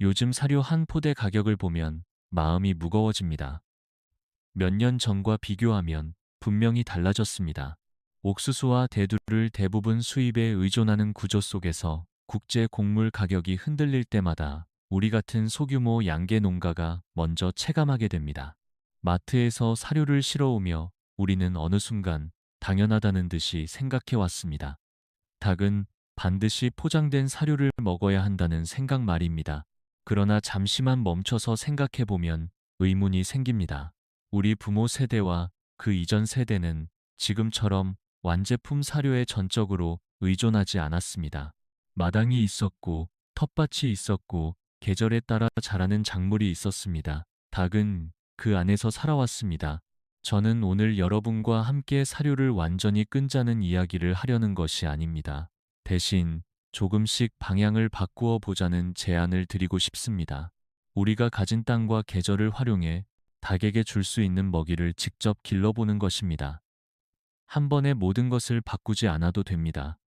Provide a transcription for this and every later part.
요즘 사료 한 포대 가격을 보면 마음이 무거워집니다. 몇 년 전과 비교하면 분명히 달라졌습니다. 옥수수와 대두를 대부분 수입에 의존하는 구조 속에서 국제 곡물 가격이 흔들릴 때마다 우리 같은 소규모 양계 농가가 먼저 체감하게 됩니다. 마트에서 사료를 실어오며 우리는 어느 순간 당연하다는 듯이 생각해 왔습니다. 닭은 반드시 포장된 사료를 먹어야 한다는 생각 말입니다. 그러나 잠시만 멈춰서 생각해 보면 의문이 생깁니다. 우리 부모 세대와 그 이전 세대는 지금처럼 완제품 사료에 전적으로 의존하지 않았습니다. 마당이 있었고, 텃밭이 있었고, 계절에 따라 자라는 작물이 있었습니다. 닭은 그 안에서 살아왔습니다. 저는 오늘 여러분과 함께 사료를 완전히 끊자는 이야기를 하려는 것이 아닙니다. 대신 조금씩 방향을 바꾸어 보자는 제안을 드리고 싶습니다. 우리가 가진 땅과 계절을 활용해 닭에게 줄 수 있는 먹이를 직접 길러보는 것입니다. 한 번에 모든 것을 바꾸지 않아도 됩니다.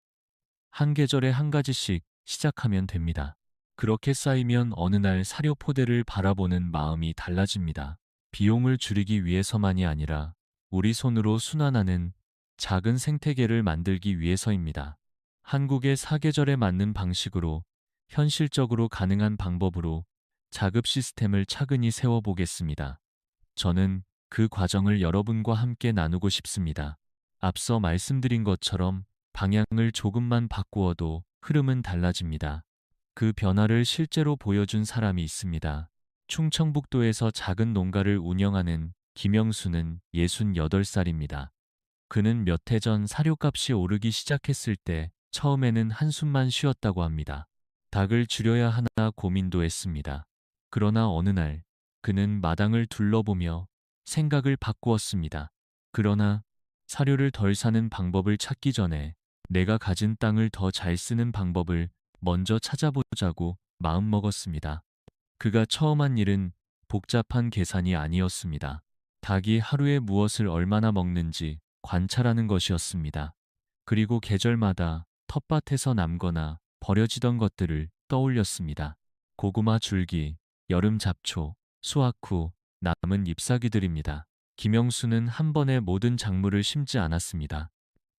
한 계절에 한 가지씩 시작하면 됩니다. 그렇게 쌓이면 어느 날 사료 포대를 바라보는 마음이 달라집니다. 비용을 줄이기 위해서만이 아니라 우리 손으로 순환하는 작은 생태계를 만들기 위해서입니다. 한국의 사계절에 맞는 방식으로 현실적으로 가능한 방법으로 자급 시스템을 차근히 세워보겠습니다. 저는 그 과정을 여러분과 함께 나누고 싶습니다. 앞서 말씀드린 것처럼 방향을 조금만 바꾸어도 흐름은 달라집니다. 그 변화를 실제로 보여준 사람이 있습니다. 충청북도에서 작은 농가를 운영하는 김영수는 68살입니다. 그는 몇 해 전 사료값이 오르기 시작했을 때 처음에는 한숨만 쉬었다고 합니다. 닭을 줄여야 하나 고민도 했습니다. 그러나 어느 날 그는 마당을 둘러보며 생각을 바꾸었습니다. 그러나 사료를 덜 사는 방법을 찾기 전에 내가 가진 땅을 더 잘 쓰는 방법을 먼저 찾아보자고 마음먹었습니다. 그가 처음 한 일은 복잡한 계산이 아니었습니다. 닭이 하루에 무엇을 얼마나 먹는지 관찰하는 것이었습니다. 그리고 계절마다 텃밭에서 남거나 버려지던 것들을 떠올렸습니다. 고구마 줄기, 여름 잡초, 수확 후 남은 잎사귀들입니다. 김영수는 한 번에 모든 작물을 심지 않았습니다.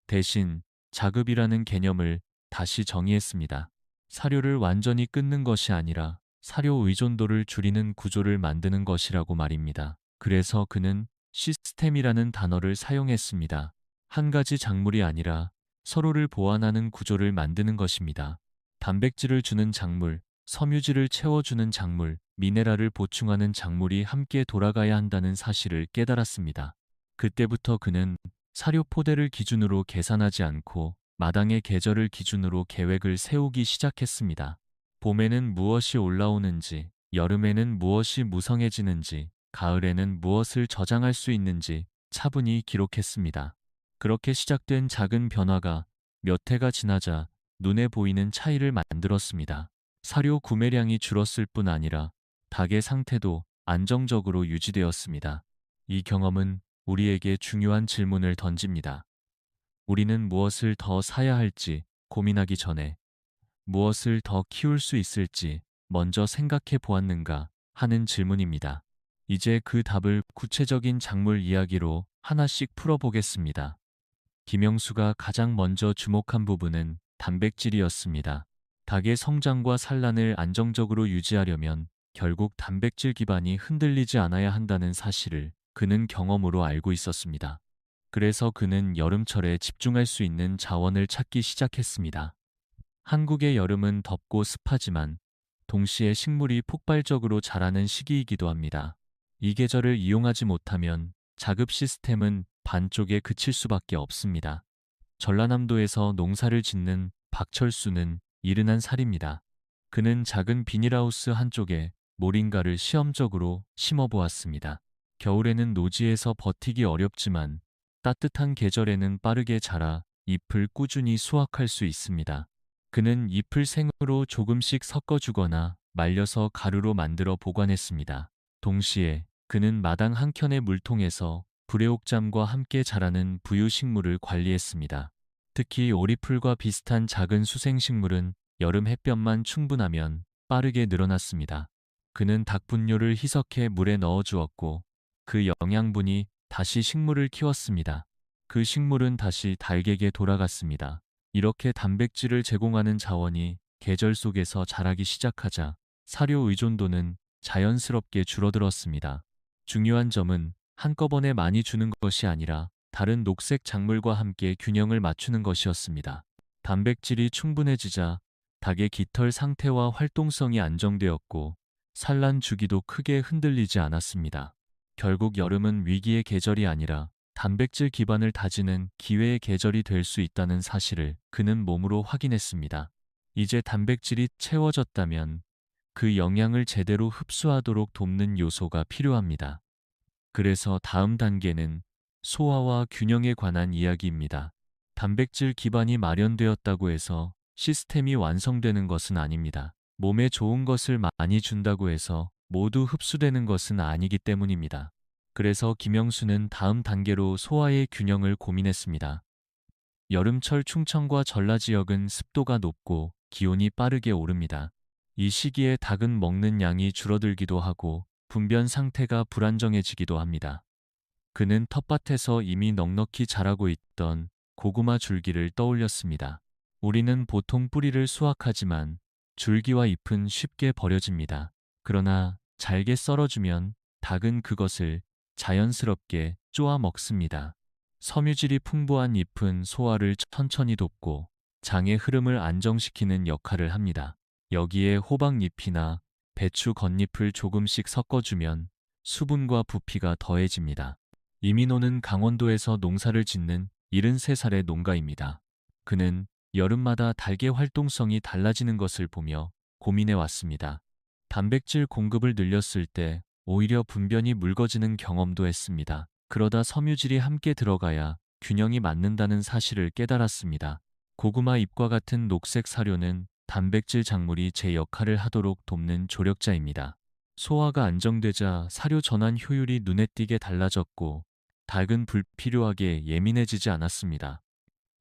대신 자급이라는 개념을 다시 정의했습니다. 사료를 완전히 끊는 것이 아니라 사료 의존도를 줄이는 구조를 만드는 것이라고 말입니다. 그래서 그는 시스템이라는 단어를 사용했습니다. 한 가지 작물이 아니라 서로를 보완하는 구조를 만드는 것입니다. 단백질을 주는 작물, 섬유질을 채워주는 작물, 미네랄을 보충하는 작물이 함께 돌아가야 한다는 사실을 깨달았습니다. 그때부터 그는 사료 포대를 기준으로 계산하지 않고 마당의 계절을 기준으로 계획을 세우기 시작했습니다. 봄에는 무엇이 올라오는지, 여름에는 무엇이 무성해지는지, 가을에는 무엇을 저장할 수 있는지 차분히 기록했습니다. 그렇게 시작된 작은 변화가 몇 해가 지나자 눈에 보이는 차이를 만들었습니다. 사료 구매량이 줄었을 뿐 아니라 닭의 상태도 안정적으로 유지되었습니다. 이 경험은 우리에게 중요한 질문을 던집니다. 우리는 무엇을 더 사야 할지 고민하기 전에 무엇을 더 키울 수 있을지 먼저 생각해 보았는가 하는 질문입니다. 이제 그 답을 구체적인 작물 이야기로 하나씩 풀어보겠습니다. 김영수가 가장 먼저 주목한 부분은 단백질이었습니다. 닭의 성장과 산란을 안정적으로 유지하려면 결국 단백질 기반이 흔들리지 않아야 한다는 사실을 그는 경험으로 알고 있었습니다. 그래서 그는 여름철에 집중할 수 있는 자원을 찾기 시작했습니다. 한국의 여름은 덥고 습하지만 동시에 식물이 폭발적으로 자라는 시기이기도 합니다. 이 계절을 이용하지 못하면 자급 시스템은 반쪽에 그칠 수밖에 없습니다. 전라남도에서 농사를 짓는 박철수는 71살입니다. 그는 작은 비닐하우스 한쪽에 모링가를 시험적으로 심어보았습니다. 겨울에는 노지에서 버티기 어렵지만 따뜻한 계절에는 빠르게 자라 잎을 꾸준히 수확할 수 있습니다. 그는 잎을 생으로 조금씩 섞어주거나 말려서 가루로 만들어 보관했습니다. 동시에 그는 마당 한켠의 물통에서 불애옥잠과 함께 자라는 부유식물을 관리했습니다. 특히 오리풀과 비슷한 작은 수생식물은 여름 햇볕만 충분하면 빠르게 늘어났습니다. 그는 닭 분뇨를 희석해 물에 넣어 주었고 그 영양분이 다시 식물을 키웠습니다. 그 식물은 다시 닭에게 돌아갔습니다. 이렇게 단백질을 제공하는 자원이 계절 속에서 자라기 시작하자 사료 의존도는 자연스럽게 줄어들었습니다. 중요한 점은 한꺼번에 많이 주는 것이 아니라 다른 녹색 작물과 함께 균형을 맞추는 것이었습니다. 단백질이 충분해지자 닭의 깃털 상태와 활동성이 안정되었고 산란 주기도 크게 흔들리지 않았습니다. 결국 여름은 위기의 계절이 아니라 단백질 기반을 다지는 기회의 계절이 될 수 있다는 사실을 그는 몸으로 확인했습니다. 이제 단백질이 채워졌다면 그 영양을 제대로 흡수하도록 돕는 요소가 필요합니다. 그래서 다음 단계는 소화와 균형에 관한 이야기입니다. 단백질 기반이 마련되었다고 해서 시스템이 완성되는 것은 아닙니다. 몸에 좋은 것을 많이 준다고 해서 모두 흡수되는 것은 아니기 때문입니다. 그래서 김영수는 다음 단계로 소화의 균형을 고민했습니다. 여름철 충청과 전라 지역은 습도가 높고 기온이 빠르게 오릅니다. 이 시기에 닭은 먹는 양이 줄어들기도 하고 분변 상태가 불안정해지기도 합니다. 그는 텃밭에서 이미 넉넉히 자라고 있던 고구마 줄기를 떠올렸습니다. 우리는 보통 뿌리를 수확하지만 줄기와 잎은 쉽게 버려집니다. 그러나 잘게 썰어주면 닭은 그것을 자연스럽게 쪼아 먹습니다. 섬유질이 풍부한 잎은 소화를 천천히 돕고 장의 흐름을 안정시키는 역할을 합니다. 여기에 호박잎이나 배추 겉잎을 조금씩 섞어주면 수분과 부피가 더해집니다. 이민호는 강원도에서 농사를 짓는 73살의 농가입니다. 그는 여름마다 닭의 활동성이 달라지는 것을 보며 고민해 왔습니다. 단백질 공급을 늘렸을 때 오히려 분변이 묽어지는 경험도 했습니다. 그러다 섬유질이 함께 들어가야 균형이 맞는다는 사실을 깨달았습니다. 고구마 잎과 같은 녹색 사료는 단백질 작물이 제 역할을 하도록 돕는 조력자입니다. 소화가 안정되자 사료 전환 효율이 눈에 띄게 달라졌고 닭은 불필요하게 예민해지지 않았습니다.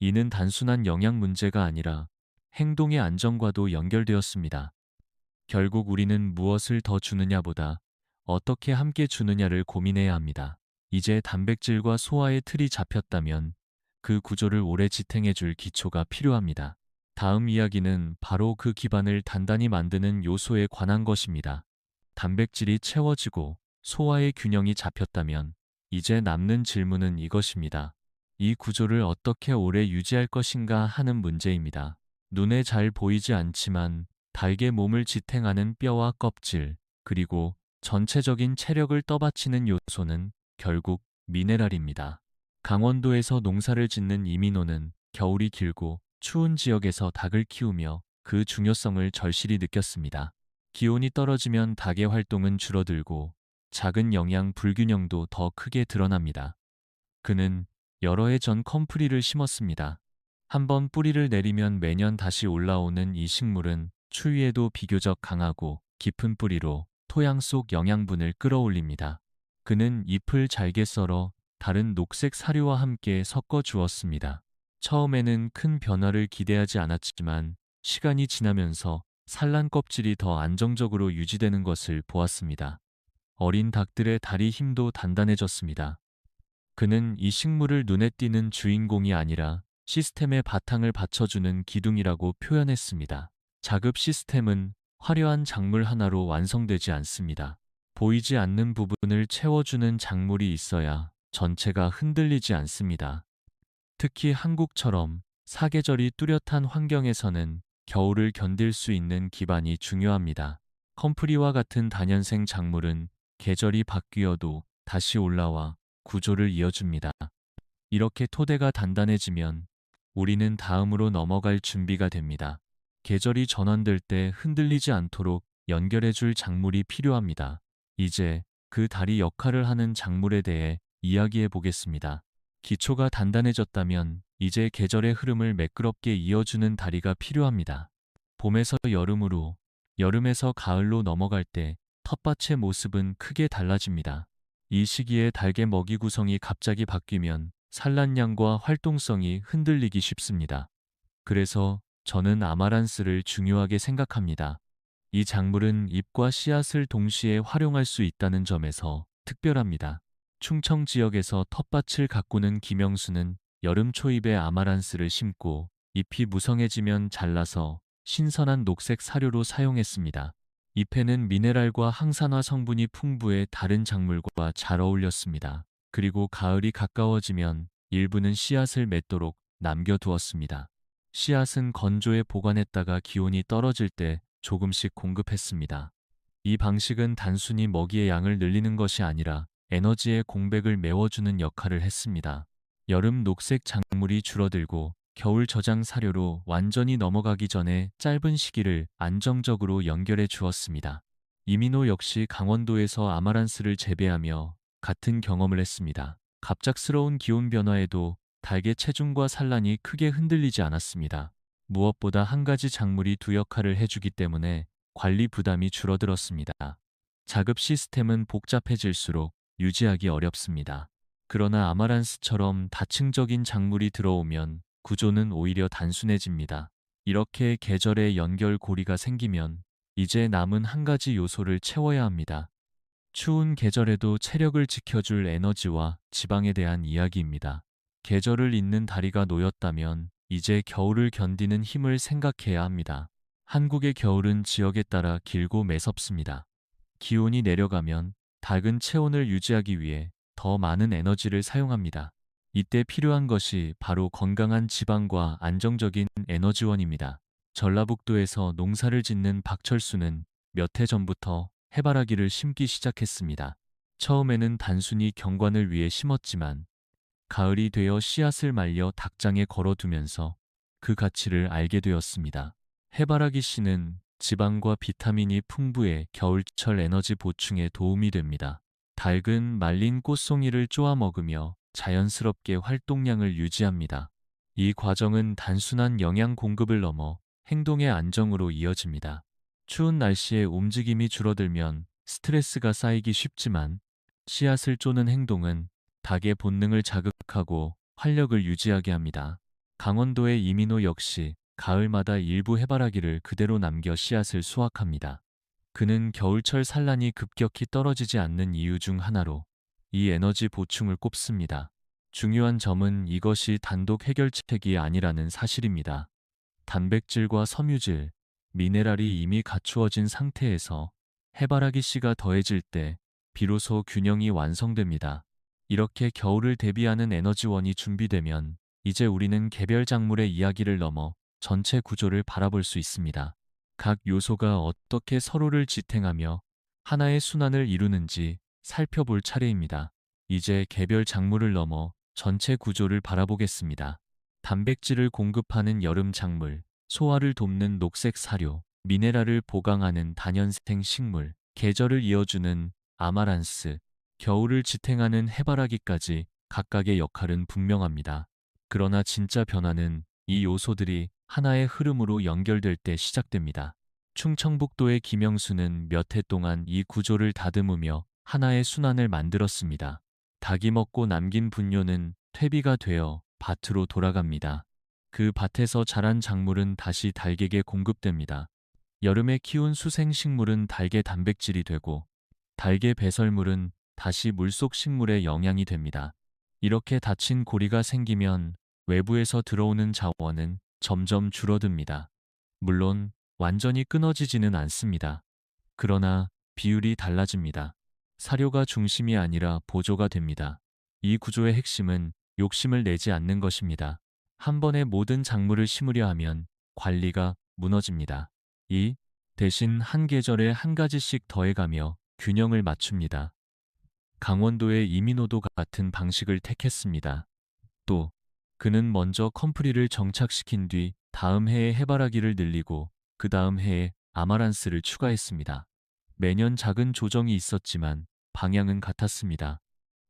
이는 단순한 영양 문제가 아니라 행동의 안정과도 연결되었습니다. 결국 우리는 무엇을 더 주느냐보다 어떻게 함께 주느냐를 고민해야 합니다. 이제 단백질과 소화의 틀이 잡혔다면 그 구조를 오래 지탱해줄 기초가 필요합니다. 다음 이야기는 바로 그 기반을 단단히 만드는 요소에 관한 것입니다. 단백질이 채워지고 소화의 균형이 잡혔다면 이제 남는 질문은 이것입니다. 이 구조를 어떻게 오래 유지할 것인가 하는 문제입니다. 눈에 잘 보이지 않지만 닭의 몸을 지탱하는 뼈와 껍질, 그리고 전체적인 체력을 떠받치는 요소는 결국 미네랄입니다. 강원도에서 농사를 짓는 이민호는 겨울이 길고 추운 지역에서 닭을 키우며 그 중요성을 절실히 느꼈습니다. 기온이 떨어지면 닭의 활동은 줄어들고 작은 영양 불균형도 더 크게 드러납니다. 그는 여러 해 전 컴프리를 심었습니다. 한번 뿌리를 내리면 매년 다시 올라오는 이 식물은 추위에도 비교적 강하고 깊은 뿌리로 토양 속 영양분을 끌어올립니다. 그는 잎을 잘게 썰어 다른 녹색 사료와 함께 섞어 주었습니다. 처음에는 큰 변화를 기대하지 않았지만 시간이 지나면서 산란 껍질이 더 안정적으로 유지되는 것을 보았습니다. 어린 닭들의 다리 힘도 단단해졌습니다. 그는 이 식물을 눈에 띄는 주인공이 아니라 시스템의 바탕을 받쳐주는 기둥이라고 표현했습니다. 자급 시스템은 화려한 작물 하나로 완성되지 않습니다. 보이지 않는 부분을 채워주는 작물이 있어야 전체가 흔들리지 않습니다. 특히 한국처럼 사계절이 뚜렷한 환경에서는 겨울을 견딜 수 있는 기반이 중요합니다. 컴프리와 같은 다년생 작물은 계절이 바뀌어도 다시 올라와 구조를 이어줍니다. 이렇게 토대가 단단해지면 우리는 다음으로 넘어갈 준비가 됩니다. 계절이 전환될 때 흔들리지 않도록 연결해줄 작물이 필요합니다. 이제 그 다리 역할을 하는 작물에 대해 이야기해 보겠습니다. 기초가 단단해졌다면 이제 계절의 흐름을 매끄럽게 이어주는 다리가 필요합니다. 봄에서 여름으로, 여름에서 가을로 넘어갈 때 텃밭의 모습은 크게 달라집니다. 이 시기에 닭의 먹이 구성이 갑자기 바뀌면 산란량과 활동성이 흔들리기 쉽습니다. 그래서 저는 아마란스를 중요하게 생각합니다. 이 작물은 잎과 씨앗을 동시에 활용할 수 있다는 점에서 특별합니다. 충청 지역에서 텃밭을 가꾸는 김영수는 여름 초입에 아마란스를 심고 잎이 무성해지면 잘라서 신선한 녹색 사료로 사용했습니다. 잎에는 미네랄과 항산화 성분이 풍부해 다른 작물과 잘 어울렸습니다. 그리고 가을이 가까워지면 일부는 씨앗을 맺도록 남겨두었습니다. 씨앗은 건조에 보관했다가 기온이 떨어질 때 조금씩 공급했습니다. 이 방식은 단순히 먹이의 양을 늘리는 것이 아니라 에너지의 공백을 메워주는 역할을 했습니다. 여름 녹색 작물이 줄어들고 겨울 저장 사료로 완전히 넘어가기 전에 짧은 시기를 안정적으로 연결해 주었습니다. 이민호 역시 강원도에서 아마란스를 재배하며 같은 경험을 했습니다. 갑작스러운 기온 변화에도 닭의 체중과 산란이 크게 흔들리지 않았습니다. 무엇보다 한 가지 작물이 두 역할을 해주기 때문에 관리 부담이 줄어들었습니다. 자급 시스템은 복잡해질수록 유지하기 어렵습니다. 그러나 아마란스처럼 다층적인 작물이 들어오면 구조는 오히려 단순해집니다. 이렇게 계절의 연결고리가 생기면 이제 남은 한 가지 요소를 채워야 합니다. 추운 계절에도 체력을 지켜줄 에너지와 지방에 대한 이야기입니다. 계절을 잇는 다리가 놓였다면 이제 겨울을 견디는 힘을 생각해야 합니다. 한국의 겨울은 지역에 따라 길고 매섭습니다. 기온이 내려가면 닭은 체온을 유지하기 위해 더 많은 에너지를 사용합니다. 이때 필요한 것이 바로 건강한 지방과 안정적인 에너지원입니다. 전라북도에서 농사를 짓는 박철수는 몇 해 전부터 해바라기를 심기 시작했습니다. 처음에는 단순히 경관을 위해 심었지만 가을이 되어 씨앗을 말려 닭장에 걸어두면서 그 가치를 알게 되었습니다. 해바라기 씨는 지방과 비타민이 풍부해 겨울철 에너지 보충에 도움이 됩니다. 닭은 말린 꽃송이를 쪼아 먹으며 자연스럽게 활동량을 유지합니다. 이 과정은 단순한 영양 공급을 넘어 행동의 안정으로 이어집니다. 추운 날씨에 움직임이 줄어들면 스트레스가 쌓이기 쉽지만 씨앗을 쪼는 행동은 닭의 본능을 자극하고 활력을 유지하게 합니다. 강원도의 이민호 역시 가을마다 일부 해바라기를 그대로 남겨 씨앗을 수확합니다. 그는 겨울철 산란이 급격히 떨어지지 않는 이유 중 하나로 이 에너지 보충을 꼽습니다. 중요한 점은 이것이 단독 해결책이 아니라는 사실입니다. 단백질과 섬유질, 미네랄이 이미 갖추어진 상태에서 해바라기 씨가 더해질 때 비로소 균형이 완성됩니다. 이렇게 겨울을 대비하는 에너지원이 준비되면 이제 우리는 개별 작물의 이야기를 넘어 전체 구조를 바라볼 수 있습니다. 각 요소가 어떻게 서로를 지탱하며 하나의 순환을 이루는지 살펴볼 차례입니다. 이제 개별 작물을 넘어 전체 구조를 바라보겠습니다. 단백질을 공급하는 여름 작물, 소화를 돕는 녹색 사료, 미네랄을 보강하는 단연생 식물, 계절을 이어주는 아마란스, 겨울을 지탱하는 해바라기까지 각각의 역할은 분명합니다. 그러나 진짜 변화는 이 요소들이 하나의 흐름으로 연결될 때 시작됩니다. 충청북도의 김영수는 몇 해 동안 이 구조를 다듬으며 하나의 순환을 만들었습니다. 닭이 먹고 남긴 분뇨는 퇴비가 되어 밭으로 돌아갑니다. 그 밭에서 자란 작물은 다시 닭에게 공급됩니다. 여름에 키운 수생식물은 닭의 단백질이 되고 닭의 배설물은 다시 물속 식물의 영양이 됩니다. 이렇게 닫힌 고리가 생기면 외부에서 들어오는 자원은 점점 줄어듭니다. 물론 완전히 끊어지지는 않습니다. 그러나 비율이 달라집니다. 사료가 중심이 아니라 보조가 됩니다. 이 구조의 핵심은 욕심을 내지 않는 것입니다. 한 번에 모든 작물을 심으려 하면 관리가 무너집니다. 이 대신 한 계절에 한 가지씩 더해가며 균형을 맞춥니다. 강원도의 이민호도 같은 방식을 택했습니다. 또 그는 먼저 컴프리를 정착시킨 뒤 다음 해에 해바라기를 늘리고 그 다음 해에 아마란스를 추가했습니다. 매년 작은 조정이 있었지만 방향은 같았습니다.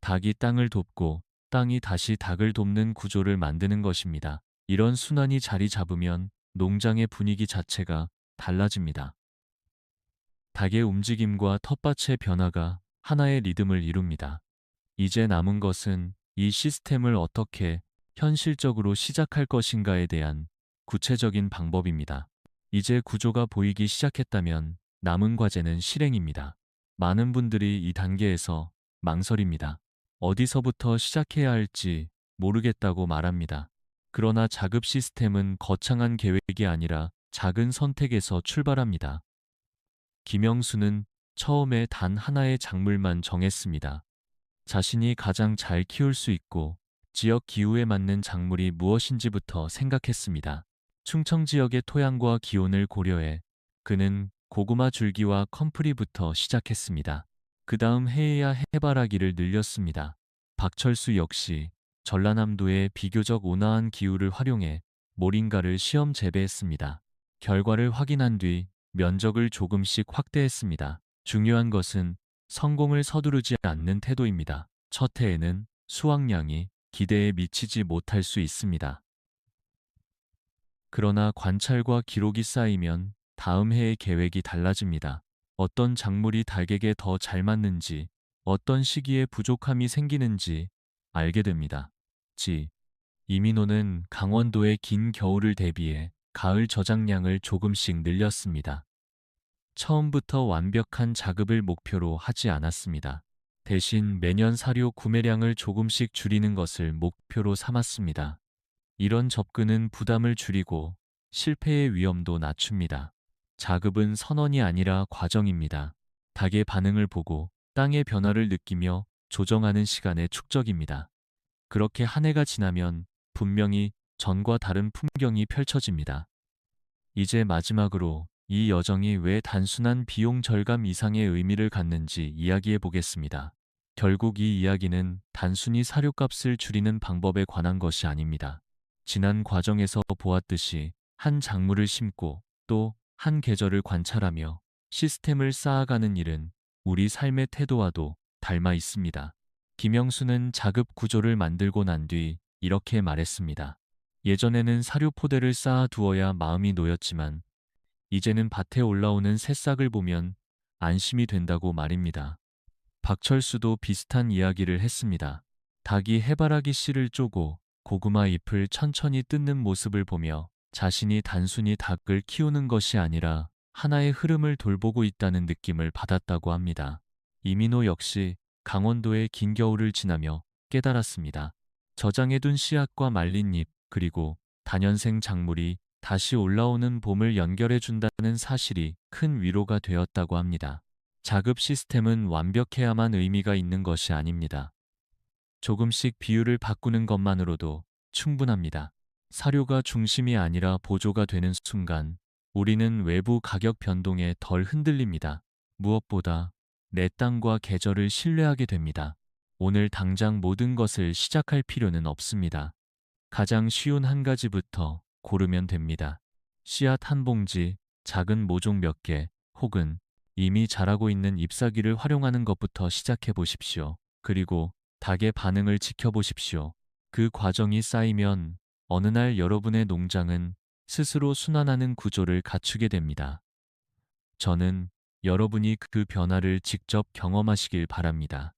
닭이 땅을 돕고 땅이 다시 닭을 돕는 구조를 만드는 것입니다. 이런 순환이 자리 잡으면 농장의 분위기 자체가 달라집니다. 닭의 움직임과 텃밭의 변화가 하나의 리듬을 이룹니다. 이제 남은 것은 이 시스템을 어떻게 현실적으로 시작할 것인가에 대한 구체적인 방법입니다. 이제 구조가 보이기 시작했다면 남은 과제는 실행입니다. 많은 분들이 이 단계에서 망설입니다. 어디서부터 시작해야 할지 모르겠다고 말합니다. 그러나 자급 시스템은 거창한 계획이 아니라 작은 선택에서 출발합니다. 김영수는 처음에 단 하나의 작물만 정했습니다. 자신이 가장 잘 키울 수 있고 지역 기후에 맞는 작물이 무엇인지부터 생각했습니다. 충청 지역의 토양과 기온을 고려해 그는 고구마 줄기와 컴프리부터 시작했습니다. 그 다음 해야 해바라기를 늘렸습니다. 박철수 역시 전라남도의 비교적 온화한 기후를 활용해 모링가를 시험 재배했습니다. 결과를 확인한 뒤 면적을 조금씩 확대했습니다. 중요한 것은 성공을 서두르지 않는 태도입니다. 첫 해에는 수확량이 기대에 미치지 못할 수 있습니다. 그러나 관찰과 기록이 쌓이면 다음 해의 계획이 달라집니다. 어떤 작물이 닭에게 더 잘 맞는지, 어떤 시기에 부족함이 생기는지 알게 됩니다. 이민호는 강원도의 긴 겨울을 대비해 가을 저장량을 조금씩 늘렸습니다. 처음부터 완벽한 작업을 목표로 하지 않았습니다. 대신 매년 사료 구매량을 조금씩 줄이는 것을 목표로 삼았습니다. 이런 접근은 부담을 줄이고 실패의 위험도 낮춥니다. 작업은 선언이 아니라 과정입니다. 닭의 반응을 보고 땅의 변화를 느끼며 조정하는 시간의 축적입니다. 그렇게 한 해가 지나면 분명히 전과 다른 풍경이 펼쳐집니다. 이제 마지막으로 이 여정이 왜 단순한 비용 절감 이상의 의미를 갖는지 이야기해 보겠습니다. 결국 이 이야기는 단순히 사료값을 줄이는 방법에 관한 것이 아닙니다. 지난 과정에서 보았듯이 한 작물을 심고 또 한 계절을 관찰하며 시스템을 쌓아가는 일은 우리 삶의 태도와도 닮아 있습니다. 김영수는 자급 구조를 만들고 난 뒤 이렇게 말했습니다. 예전에는 사료 포대를 쌓아 두어야 마음이 놓였지만 이제는 밭에 올라오는 새싹을 보면 안심이 된다고 말입니다. 박철수도 비슷한 이야기를 했습니다. 닭이 해바라기 씨를 쪼고 고구마 잎을 천천히 뜯는 모습을 보며 자신이 단순히 닭을 키우는 것이 아니라 하나의 흐름을 돌보고 있다는 느낌을 받았다고 합니다. 이민호 역시 강원도의 긴 겨울을 지나며 깨달았습니다. 저장해둔 씨앗과 말린 잎 그리고 다년생 작물이 다시 올라오는 봄을 연결해 준다는 사실이 큰 위로가 되었다고 합니다. 자급 시스템은 완벽해야만 의미가 있는 것이 아닙니다. 조금씩 비율을 바꾸는 것만으로도 충분합니다. 사료가 중심이 아니라 보조가 되는 순간 우리는 외부 가격 변동에 덜 흔들립니다. 무엇보다 내 땅과 계절을 신뢰하게 됩니다. 오늘 당장 모든 것을 시작할 필요는 없습니다. 가장 쉬운 한 가지부터 고르면 됩니다. 씨앗 한 봉지, 작은 모종 몇 개, 혹은 이미 자라고 있는 잎사귀를 활용하는 것부터 시작해 보십시오. 그리고 닭의 반응을 지켜보십시오. 그 과정이 쌓이면 어느 날 여러분의 농장은 스스로 순환하는 구조를 갖추게 됩니다. 저는 여러분이 그 변화를 직접 경험하시길 바랍니다.